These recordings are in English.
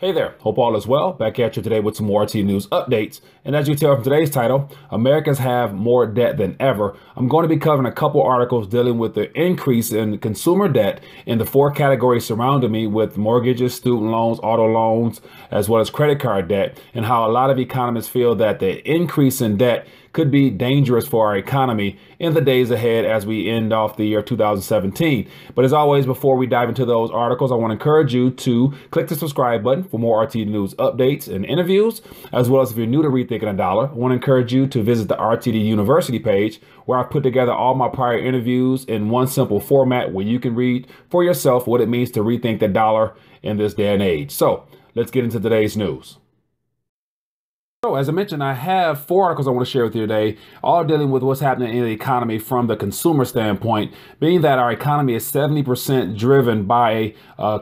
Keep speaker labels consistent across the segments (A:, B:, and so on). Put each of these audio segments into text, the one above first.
A: Hey there, hope all is well. Back at you today with some more RT News updates. And as you can tell from today's title, Americans have more debt than ever. I'm going to be covering a couple articles dealing with the increase in consumer debt in the four categories surrounding me, with mortgages, student loans, auto loans, as well as credit card debt, and how a lot of economists feel that the increase in debt could be dangerous for our economy in the days ahead as we end off the year 2017. But as always, before we dive into those articles, I want to encourage you to click the subscribe button for more RT News updates and interviews, as well as if you're new to Rethinking a Dollar, I want to encourage you to visit the RTD University page, where I've put together all my prior interviews in one simple format where you can read for yourself what it means to rethink the dollar in this day and age. So let's get into today's news. So as I mentioned, I have four articles I want to share with you today, all dealing with what's happening in the economy from the consumer standpoint, being that our economy is 70% driven by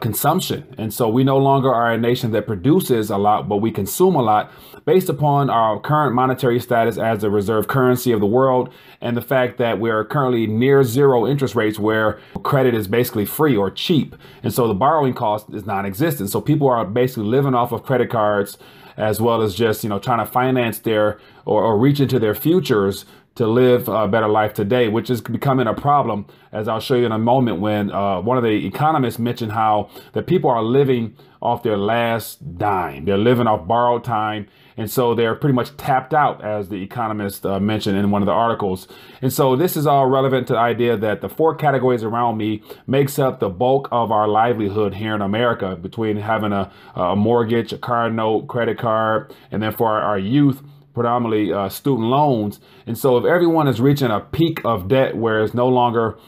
A: consumption. And so we no longer are a nation that produces a lot, but we consume a lot based upon our current monetary status as the reserve currency of the world, and the fact that we're currently near zero interest rates, where credit is basically free or cheap. And so the borrowing cost is non-existent. So people are basically living off of credit cards, as well as just, trying to finance their or reach into their futures to live a better life today, which is becoming a problem, as I'll show you in a moment, when one of the economists mentioned how that people are living off their last dime. They're living off borrowed time. And so they're pretty much tapped out, as the economist mentioned in one of the articles. And so this is all relevant to the idea that the four categories around me makes up the bulk of our livelihood here in America, between having a mortgage, a car note, credit card, and then for our youth, predominantly student loans. And so if everyone is reaching a peak of debt where it's no longer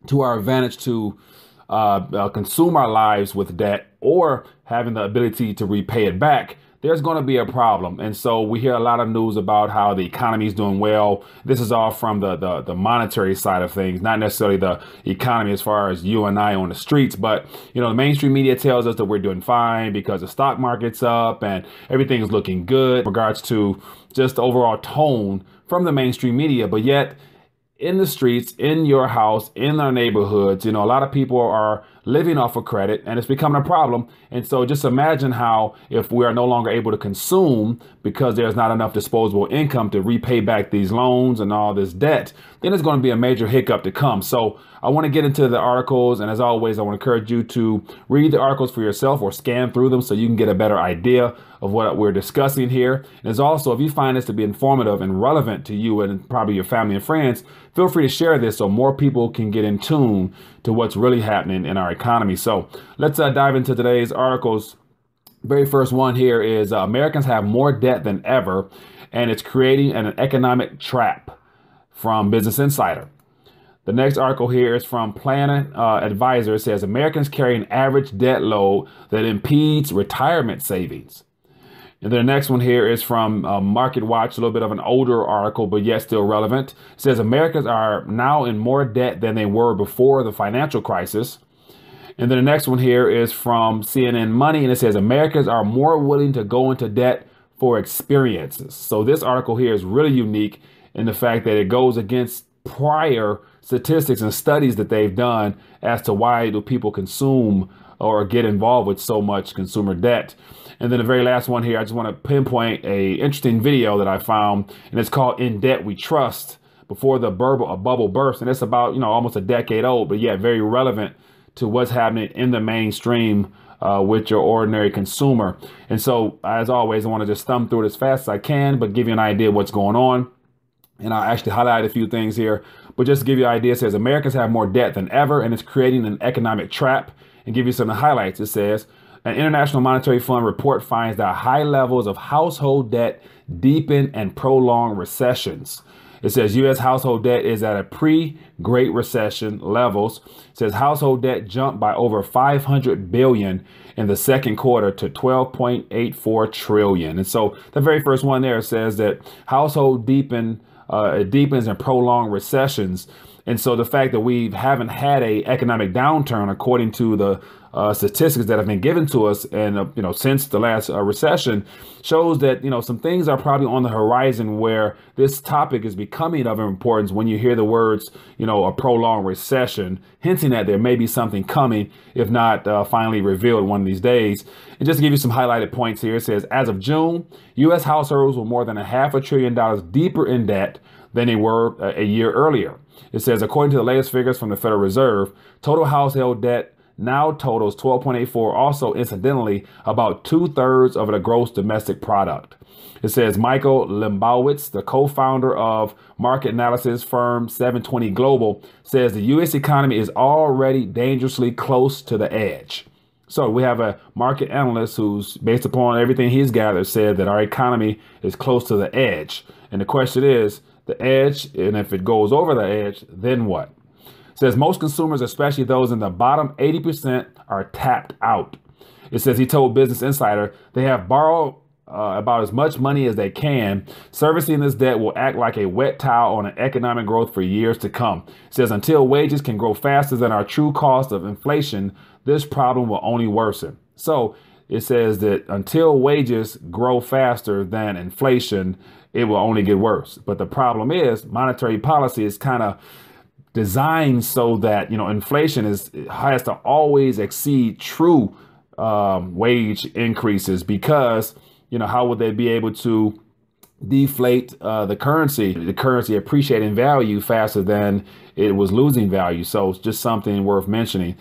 A: to our advantage to consume our lives with debt or having the ability to repay it back, there's going to be a problem. And so we hear a lot of news about how the economy is doing well. This is all from the monetary side of things, not necessarily the economy as far as you and I on the streets. But, the mainstream media tells us that we're doing fine because the stock market's up and everything is looking good in regards to just the overall tone from the mainstream media. But yet, in the streets, in your house, in our neighborhoods, a lot of people are living off of credit, and it's becoming a problem. And so just imagine how, if we are no longer able to consume because there's not enough disposable income to repay back these loans and all this debt, then it's going to be a major hiccup to come. So I want to get into the articles. And as always, I want to encourage you to read the articles for yourself or scan through them so you can get a better idea of what we're discussing here. And as also, if you find this to be informative and relevant to you and probably your family and friends, feel free to share this so more people can get in tune to what's really happening in our economy. So let's dive into today's articles. Very first one here is Americans have more debt than ever, and it's creating an economic trap, from Business Insider. The next article here is from Planet Advisor. It says Americans carry an average debt load that impedes retirement savings. And then the next one here is from Market Watch, a little bit of an older article, but yet still relevant. It says Americans are now in more debt than they were before the financial crisis. And then the next one here is from CNN Money, and it says Americans are more willing to go into debt for experiences. So this article here is really unique in the fact that it goes against prior statistics and studies that they've done as to why do people consume or get involved with so much consumer debt. And then the very last one here, I just want to pinpoint a interesting video that I found, and it's called In Debt We Trust, before the bubble burst. And it's about, almost a decade old, but yet very relevant to what's happening in the mainstream with your ordinary consumer. And so, as always, I want to just thumb through it as fast as I can, but give you an idea of what's going on. And I actually highlighted a few things here, but just to give you an idea, it says Americans have more debt than ever, and it's creating an economic trap. And give you some of the highlights. It says an International Monetary Fund report finds that high levels of household debt deepen and prolong recessions. It says U.S. household debt is at a pre-Great Recession levels. It says household debt jumped by over $500 billion in the second quarter to $12.84 trillion. And so the very first one there says that household deepens and prolonged recessions. And so the fact that we haven't had a economic downturn, according to the statistics that have been given to us, and since the last recession, shows that some things are probably on the horizon where this topic is becoming of importance. When you hear the words, a prolonged recession, hinting that there may be something coming, if not finally revealed one of these days. And just to give you some highlighted points here, it says, as of June, U.S. households were more than $500 billion deeper in debt than they were a year earlier. It says, according to the latest figures from the Federal Reserve, total household debt now totals 12.84, also incidentally about 2/3 of the gross domestic product. It says Michael Limbowitz, the co-founder of market analysis firm 720 Global, says the U.S. economy is already dangerously close to the edge. So we have a market analyst who's, based upon everything he's gathered, said that our economy is close to the edge. And the question is, the edge, and if it goes over the edge, then what? It says most consumers, especially those in the bottom 80%, are tapped out. It says he told Business Insider they have borrowed about as much money as they can. Servicing this debt will act like a wet towel on an economic growth for years to come. It says until wages can grow faster than our true cost of inflation, this problem will only worsen. So it says that until wages grow faster than inflation, it will only get worse. But the problem is monetary policy is kind of designed so that, inflation has to always exceed true wage increases, because, how would they be able to deflate the currency appreciating value faster than it was losing value? So it's just something worth mentioning.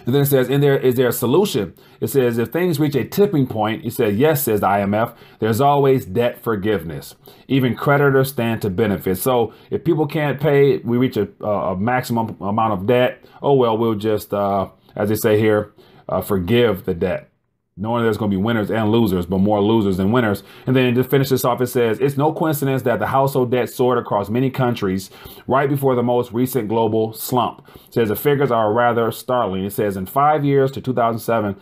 A: And then it says, is there a solution? It says, if things reach a tipping point, it says, yes, says the IMF, there's always debt forgiveness. Even creditors stand to benefit. So if people can't pay, we reach a maximum amount of debt. Oh, well, we'll just, as they say here, forgive the debt. Knowing there's going to be winners and losers, but more losers than winners. And then to finish this off, it says, it's no coincidence that the household debt soared across many countries right before the most recent global slump. It says the figures are rather startling. It says in 5 years to 2007,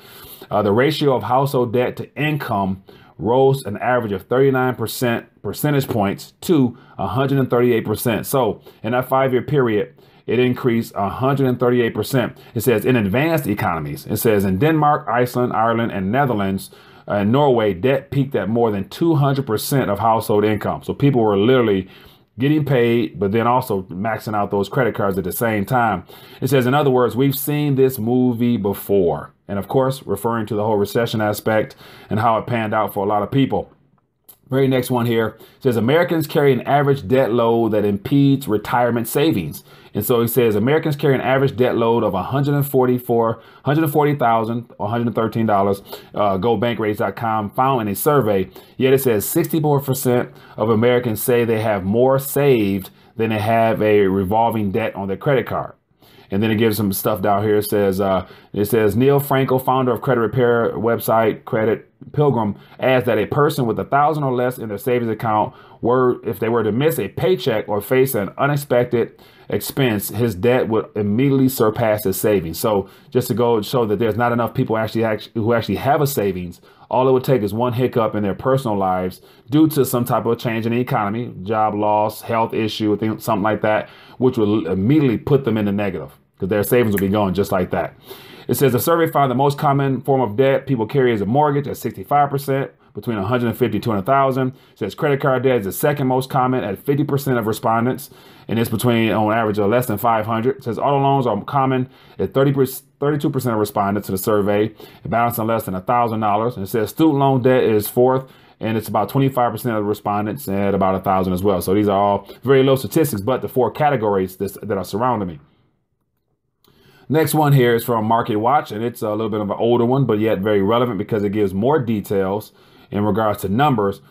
A: the ratio of household debt to income rose an average of 39% points to 138%. So in that 5-year period, it increased 138%. It says in advanced economies, it says in Denmark, Iceland, Ireland, and Netherlands, and Norway, debt peaked at more than 200% of household income. So people were literally getting paid, but then also maxing out those credit cards at the same time. It says, in other words, we've seen this movie before. And of course, referring to the whole recession aspect and how it panned out for a lot of people. Very next one here says Americans carry an average debt load that impedes retirement savings. And so he says Americans carry an average debt load of $140,000 or $113. GoBankRates.com found in a survey. Yet it says 64% of Americans say they have more saved than they have a revolving debt on their credit card. And then it gives some stuff down here. It says Neil Franco, founder of credit repair website Credit Pilgrim, adds that a person with $1,000 or less in their savings account if they were to miss a paycheck or face an unexpected expense, his debt would immediately surpass his savings. So just to go and show that there's not enough people who actually have a savings. All it would take is one hiccup in their personal lives due to some type of change in the economy, job loss, health issue, something like that, which will immediately put them in the negative, because their savings will be gone just like that. It says the survey found the most common form of debt people carry is a mortgage at 65%, between $150,000 to $200,000. It says credit card debt is the second most common at 50% of respondents, and it's between, on average, of less than $500. It says auto loans are common at 32% of respondents to the survey, balancing less than $1,000. And it says student loan debt is fourth, and it's about 25% of the respondents at about $1,000 as well. So these are all very low statistics, but the four categories that are surrounding me. Next one here is from Market Watch, and it's a little bit of an older one, but yet very relevant because it gives more details in regards to numbers,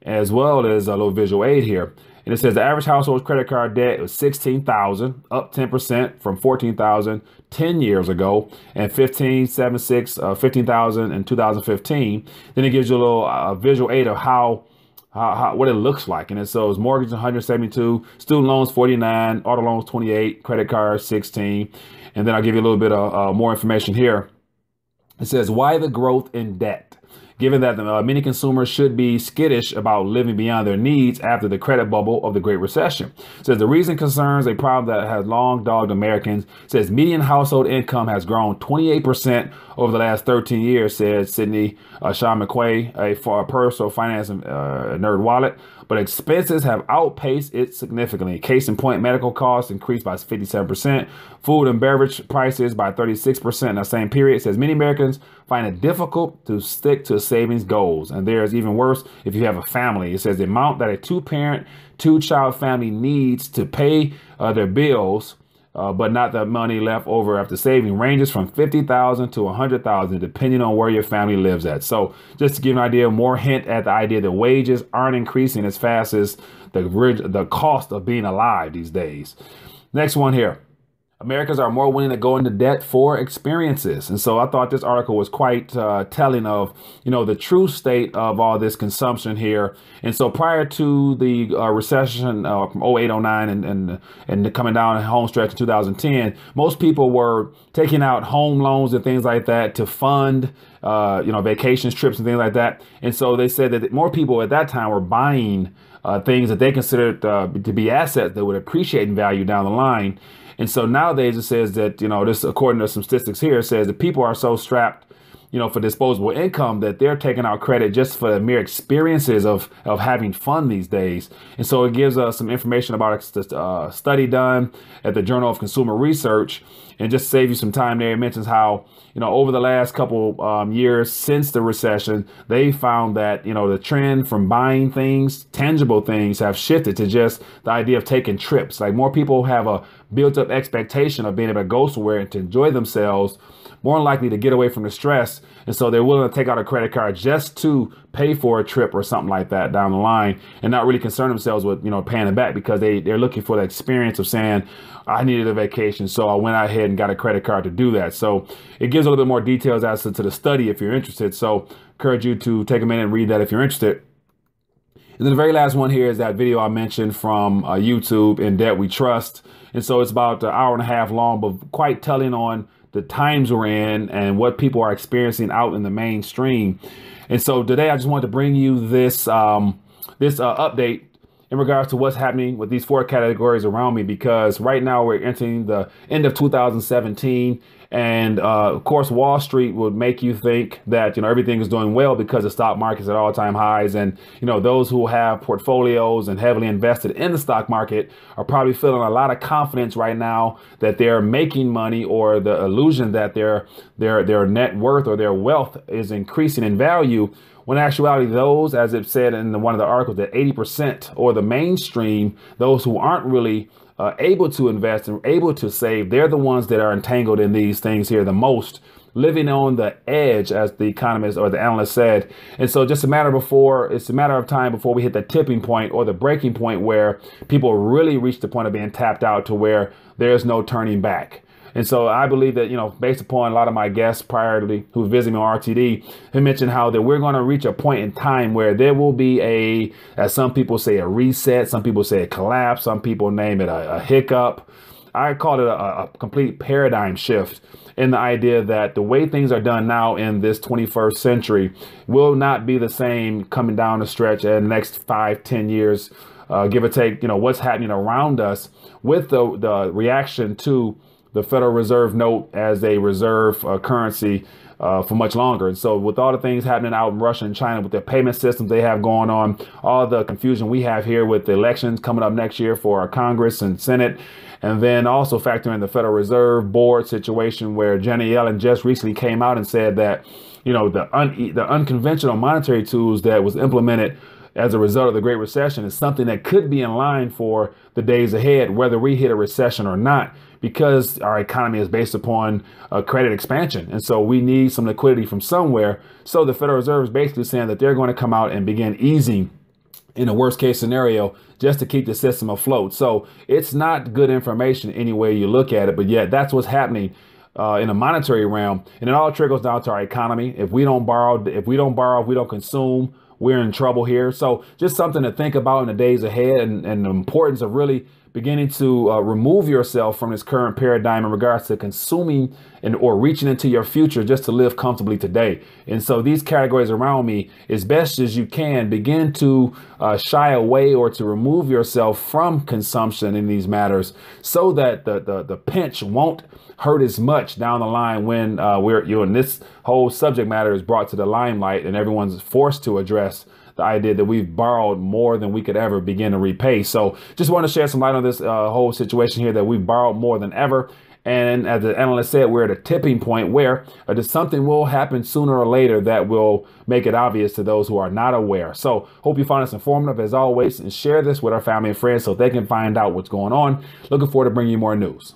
A: as well as a little visual aid here. And it says the average household credit card debt was $16,000, up 10% from $14,000 10 years ago, and $15,000 in 2015. Then it gives you a little visual aid of what it looks like. And it shows mortgage 172, student loans 49, auto loans 28, credit cards 16. And then I'll give you a little bit of more information here. It says why the growth in debt. given that many consumers should be skittish about living beyond their needs after the credit bubble of the Great Recession. It says the reason concerns a problem that has long dogged Americans. It says median household income has grown 28% over the last 13 years, said Sydney Sean McQuay, a personal finance nerd wallet. But expenses have outpaced it significantly. Case in point, medical costs increased by 57%, food and beverage prices by 36% in the same period. It says many Americans find it difficult to stick to savings goals. And there's even worse if you have a family. It says the amount that a two-parent, two-child family needs to pay their bills, but not the money left over after saving, ranges from $50,000 to $100,000, depending on where your family lives at. So just to give an idea, more hint at the idea that wages aren't increasing as fast as the cost of being alive these days. Next one here. Americans are more willing to go into debt for experiences. And so I thought this article was quite telling of, the true state of all this consumption here. And so prior to the recession from 08, 09 and coming down the home stretch in 2010, most people were taking out home loans and things like that to fund, vacations, trips and things like that. And so they said that more people at that time were buying things that they considered to be assets that would appreciate in value down the line. And so nowadays it says that, this, according to some statistics here, it says that people are so strapped, for disposable income that they're taking out credit just for the mere experiences of having fun these days. And so it gives us some information about a study done at the Journal of Consumer Research. And just to save you some time there, it mentions how, over the last couple years since the recession, they found that, the trend from buying things, tangible things, have shifted to just the idea of taking trips. Like more people have a built up expectation of being able to go somewhere and to enjoy themselves, more likely to get away from the stress. And so they're willing to take out a credit card just to pay for a trip or something like that down the line and not really concern themselves with, paying it back, because they're looking for the experience of saying, I needed a vacation, so I went ahead and got a credit card to do that. So it gives a little bit more details as to the study if you're interested. So encourage you to take a minute and read that if you're interested. And then the very last one here is that video I mentioned from YouTube, In Debt We Trust. And so it's about an hour and a half long, but quite telling on the times we're in and what people are experiencing out in the mainstream. And so today I just wanted to bring you this update in regards to what's happening with these four categories around me, because right now we're entering the end of 2017. And of course, Wall Street would make you think that, everything is doing well because the stock market's at all-time highs. And, those who have portfolios and heavily invested in the stock market are probably feeling a lot of confidence right now that they're making money, or the illusion that their net worth or their wealth is increasing in value. When in actuality, those, as it said in one of the articles, that 80% or the mainstream, those who aren't really able to invest and able to save, they're the ones that are entangled in these things here the most, living on the edge, as the economist or the analyst said. And so it's a matter of time before we hit the tipping point or the breaking point where people really reach the point of being tapped out to where there's no turning back. And so I believe that, based upon a lot of my guests priorly who visit me on RTD, have mentioned how that we're going to reach a point in time where there will be as some people say, a reset. Some people say a collapse. Some people name it a hiccup. I call it a complete paradigm shift in the idea that the way things are done now in this 21st century will not be the same coming down the stretch in the next 5-10 years, give or take, what's happening around us with the reaction to the Federal Reserve note as a reserve currency for much longer. And so with all the things happening out in Russia and China with their payment systems they have going on, all the confusion we have here with the elections coming up next year for our Congress and Senate, and then also factor in the Federal Reserve Board situation where Janet Yellen just recently came out and said that, the unconventional monetary tools that was implemented as a result of the Great Recession is something that could be in line for the days ahead, whether we hit a recession or not, because our economy is based upon credit expansion. And so we need some liquidity from somewhere. So the Federal Reserve is basically saying that they're going to come out and begin easing in a worst case scenario just to keep the system afloat. So it's not good information any way you look at it, but yet that's what's happening in a monetary realm. And it all trickles down to our economy. If we don't borrow, if we don't consume, we're in trouble here. So just something to think about in the days ahead, and the importance of really beginning to remove yourself from this current paradigm in regards to consuming and or reaching into your future just to live comfortably today. And so these categories around me, as best as you can, begin to shy away or to remove yourself from consumption in these matters so that the pinch won't hurt as much down the line when and this whole subject matter is brought to the limelight and everyone's forced to address the idea that we've borrowed more than we could ever begin to repay. So just want to share some light on this whole situation here, that we've borrowed more than ever. And as the analyst said, we're at a tipping point where something will happen sooner or later that will make it obvious to those who are not aware. So hope you find this informative as always, and share this with our family and friends so they can find out what's going on. Looking forward to bringing you more news.